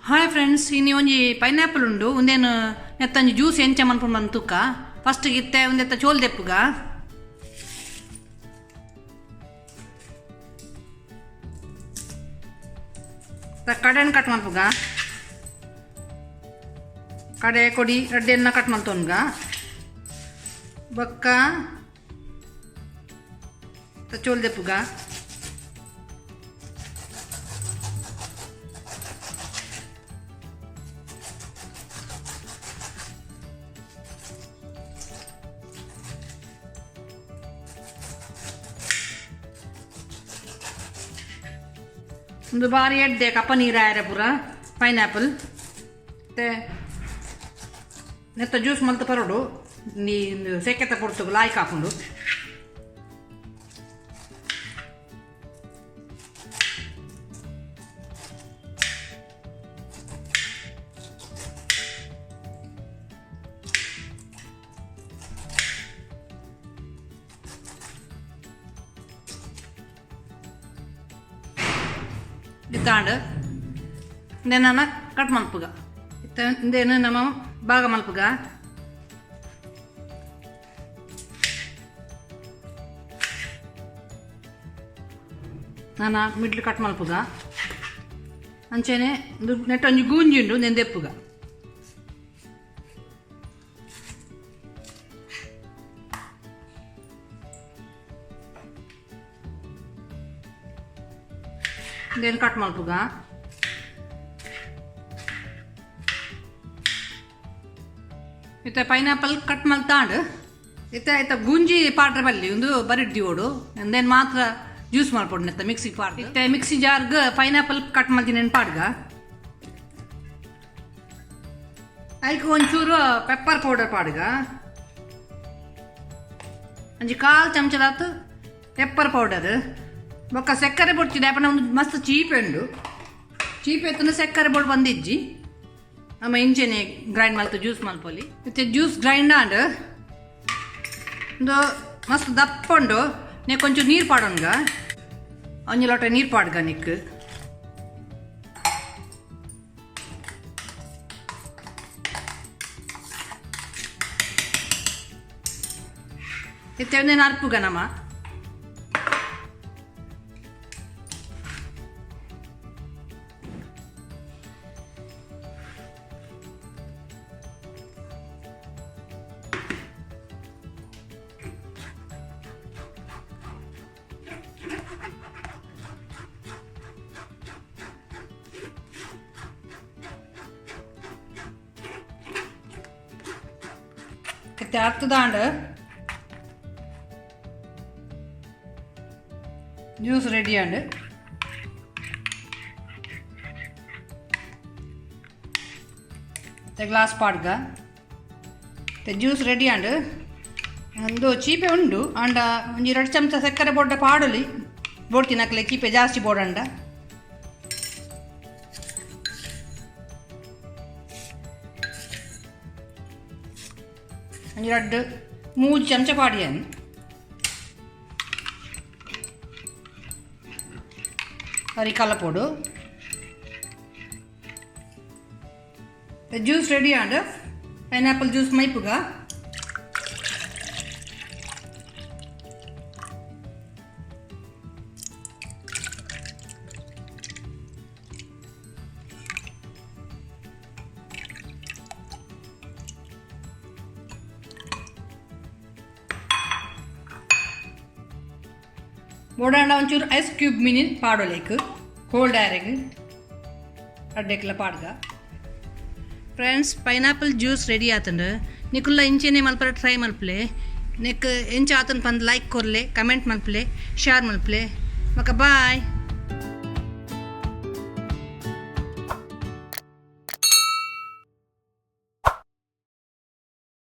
Hi friends, ಇನ್ನು ಒಂಜಿ pineapple ಉಂಡು. ಒಂದೇನು ನೆತ್ತಂಜಿ ಜ್ಯೂಸ್ ಎಂಚ ಮನ್ಪುಂಡು ಮಂತುಕ್ಕ. ಫಸ್ಟ್ ಇತ್ತೆ ಒಂದೆತ್ತ ಚೋಲ್ ದೆಪ್ಪುಗ ಕಡೆನ ಕಟ್ ಮಲ್ಪುಗ, ಕಡೆ ಕೊಡಿ ರಡ್ಡೆನ್ನ ಕಟ್ ಮಲ್ತೊನ್ಗ ಬೊಕ್ಕ ಚೋಲ್ ದೆಪ್ಪುಗ ಒಂದು ಬಾರಿ ಎಡ್ಡೆ ಕಪ್ಪ ನೀರಾಯರೆ ಪೂರ ಪೈನಾಪಲ್ ನೆತ್ತ ಜ್ಯೂಸ್ ಮಲ್ತು ಪರೋಡು ನೀ ಸೆಕೆತ ಕೊಡ್ತು ಲಾಯ್ಕ್ ಹಾಕೊಂಡು ಇತ್ತಾಂಡು ಇಂದೇನ ಕಟ್ ಮಲ್ಪುಗ ಇಂದೇನು ನಮ್ಮ ಭಾಗ ಮಲ್ಪುಗ ನಾನು ಮಿಡ್ಲ್ ಕಟ್ ಮಲ್ಪುಗ ಅಂಚೆನೆ ನೆಟ್ಟ ಒಂಜಿ ಗೂಂಜಿ ಉಂಡು ನೆಂದು ದೆಪ್ಪುಗ ಇಂದೇನು ಕಟ್ ಮಲ್ಪುಗ ಇತ್ತ ಪೈನಾಪಲ್ ಕಟ್ ಮಲ್ತಾಂಡು ಇತ್ತ ಗೂಂಜಿ ಪಾಡ್ರೆ ಬಲ್ಲಿ ಒಂದು ಬರಿಡ್ದಿವೋಡು ಇಂದೇನು ಮಾತ್ರ ಜ್ಯೂಸ್ ಮಾಡ್ಕೊಡು ನೆತ್ತ ಮಿಕ್ಸಿ ಪಾಡ್ದು ಇತ್ತ ಮಿಕ್ಸಿ ಜಾರ್ಗೆ ಪೈನಾಪಲ್ ಕಟ್ ಮಾಡ್ತೀನಿ ನೆನ್ಪಾಡ್ಗ ಅದಕ್ಕೆ ಒಂಚೂರು ಪೆಪ್ಪರ್ ಪೌಡರ್ ಪಾಡ್ಗ ಒಂಜಿ ಕಾಲು ಚಮಚದಾತು ಪೆಪ್ಪರ್ ಪೌಡರ್ ಬೊಕ್ಕ ಸಕ್ಕರೆ ಬೊಡ್ತಿದ್ದೆ ಅಪ್ಪ ಒಂದು ಮಸ್ತ್ ಚೀಪೆ ಉಂಡು ಚೀಪೆ ಎತ್ತಂದ್ರೆ ಸಕ್ಕರೆ ಬೋರ್ಡ್ ಬಂದಿಜ್ಜಿ ಅಮ್ಮ ಇಂಚೆನೆ ಗ್ರೈಂಡ್ ಮಲ್ತು ಜ್ಯೂಸ್ ಮಲ್ಪೊಲಿ ಮತ್ತೆ ಜ್ಯೂಸ್ ಗ್ರೈಂಡ್ ಆಂಡ್ ಒಂದು ಮಸ್ತ್ ದಪ್ಪ ಉಂಡು ನೀ ಕೊಂಚೂರು ನೀರು ಪಾಡೋನ್ಗ ಒಂಜಿ ಲೋಟ ನೀರು ಪಾಡ್ಗ ನಿಕ್ ಇತ್ತೆ ಒಂದೇನು ಅರ್ಪುಗ ನಮ್ಮ ಇತ್ತೆ ಹತ್ತದಾಂಡ್ ಜ್ಯೂಸ್ ರೆಡಿ ಆಂಡ್ ಗ್ಲಾಸ್ ಪಾಡ್ಗ ಜ್ಯೂಸ್ ರೆಡಿ ಆಂಡ್ ಒಂದು ಚೀಪೆ ಉಂಡು ಅಂಡ ಒಂಜಿ 2 ಚಮಚ ಸಕ್ಕರೆ ಬೋಡ್ಡ ಪಾಡಲಿ ಬೋಡ್ತಿನಕ್ಲೆ ಚೀಪೆ ಜಾಸ್ತಿ ಬೋಡಂಡ ಒಂಜಿ 2-3 ಚಮಚ ಪಾಡಿಯನ್ ಹರಿ ಕಲಪೋಡು ಜ್ಯೂಸ್ ರೆಡಿ ಆಂಡ್ ಪೈನಾಪಲ್ ಜ್ಯೂಸ್ ಮೈಪುಗ ಬೋಡಾಂಡ ಒಂಚೂರು ಐಸ್ ಕ್ಯೂಬ್ ಮಿನಿನ್ ಪಾಡೋಲೇಕು ಕೋಲ್ಡ್ ಏರಿಗೆ ಅಡ್ಡೆಕ್ಲ ಪಾಡ್ಗ ಫ್ರೆಂಡ್ಸ್ ಪೈನಾಪಲ್ ಜ್ಯೂಸ್ ರೆಡಿ ಆತಂಡು ನಿಕುಲ್ಲ ಇಂಚೆನೆ ಮಲ್ಪರ ಟ್ರೈ ಮಲ್ಪಲೆ ನೆಕ್ ಎಂಚ ಆತನ್ ಪಂದ್ ಲೈಕ್ ಕೊರ್ಲೆ ಕಮೆಂಟ್ ಮಲ್ಪಲೆ ಶೇರ್ ಮಲ್ಪಲೆ ಮಕ್ಕ ಬಾಯ್.